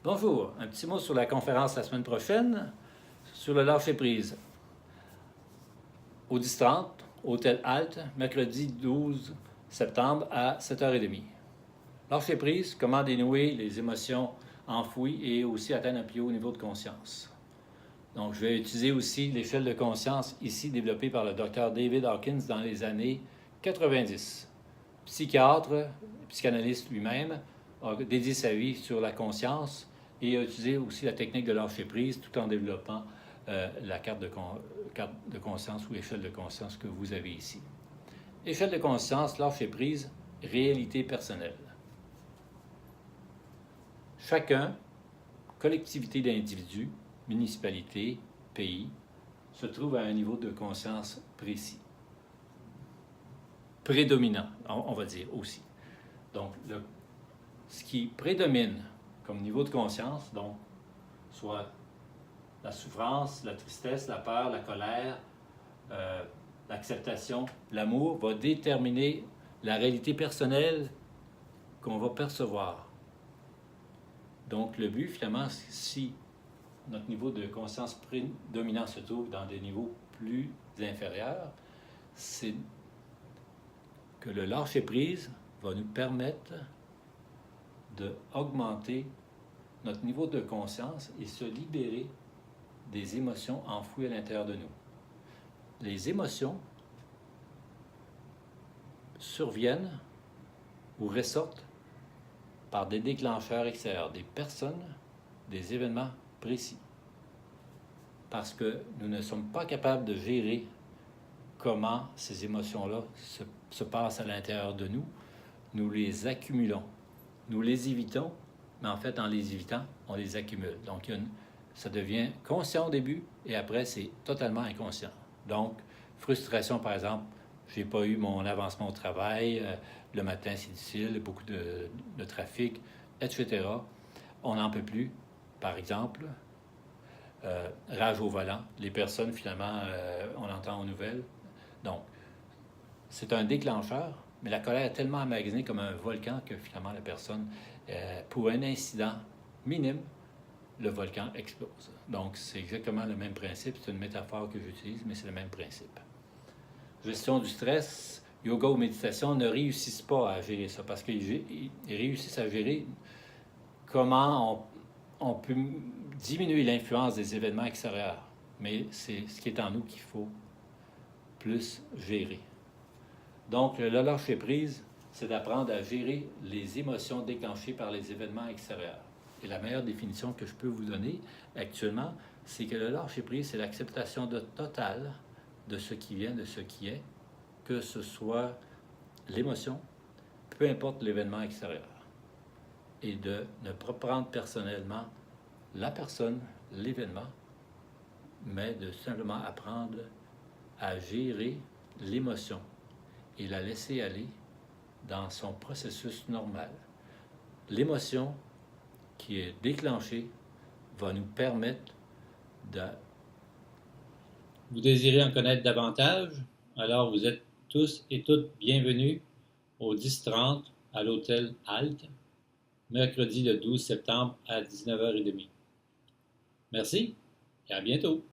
Bonjour, un petit mot sur la conférence la semaine prochaine sur le lâcher-prise. Au 10h30, Hôtel Halte, mercredi 12 septembre à 7h30. Lâcher-prise, comment dénouer les émotions enfouies et aussi atteindre un plus haut niveau de conscience. Donc, je vais utiliser aussi l'échelle de conscience ici développée par le Dr David Hawkins dans les années 90. Psychiatre, psychanalyste lui-même, a dédié sa vie sur la conscience et a utilisé aussi la technique de lâcher-prise tout en développant la carte de conscience ou échelle de conscience que vous avez ici. Échelle de conscience, lâcher-prise, réalité personnelle. Chacun, collectivité d'individus, municipalité, pays, se trouve à un niveau de conscience précis. Prédominant, on va dire aussi. Donc, ce qui prédomine comme niveau de conscience, donc, soit la souffrance, la tristesse, la peur, la colère, l'acceptation, l'amour, va déterminer la réalité personnelle qu'on va percevoir. Donc, le but, finalement, si notre niveau de conscience prédominant se trouve dans des niveaux plus inférieurs, c'est que le lâcher-prise va nous permettre d'augmenter notre niveau de conscience et se libérer des émotions enfouies à l'intérieur de nous. Les émotions surviennent ou ressortent par des déclencheurs extérieurs, des personnes, des événements précis. Parce que nous ne sommes pas capables de gérer comment ces émotions-là se passent à l'intérieur de nous. Nous les accumulons. Nous les évitons, mais en fait, en les évitant, on les accumule. Donc, ça devient conscient au début et après, c'est totalement inconscient. Donc, frustration, par exemple, j'ai pas eu mon avancement au travail, le matin, c'est difficile, beaucoup de trafic, etc. On n'en peut plus, par exemple. Rage au volant, les personnes, finalement, on entend aux nouvelles. Donc, c'est un déclencheur, mais la colère est tellement emmagasinée comme un volcan que finalement la personne, pour un incident minime, le volcan explose. Donc, c'est exactement le même principe. C'est une métaphore que j'utilise, mais c'est le même principe. Gestion du stress, yoga ou méditation ne réussissent pas à gérer ça parce qu'ils réussissent à gérer comment on peut diminuer l'influence des événements extérieurs. Mais c'est ce qui est en nous qu'il faut plus gérer. Donc, le lâcher-prise, c'est d'apprendre à gérer les émotions déclenchées par les événements extérieurs. Et la meilleure définition que je peux vous donner actuellement, c'est que le lâcher-prise, c'est l'acceptation totale de ce qui vient, de ce qui est, que ce soit l'émotion, peu importe l'événement extérieur. Et de ne pas prendre personnellement la personne, l'événement, mais de simplement apprendre à gérer l'émotion et la laisser aller dans son processus normal. L'émotion qui est déclenchée va nous permettre de... Vous désirez en connaître davantage? Alors vous êtes tous et toutes bienvenus au 10h30 à l'Hôtel Halte, mercredi le 12 septembre à 19h30. Merci et à bientôt!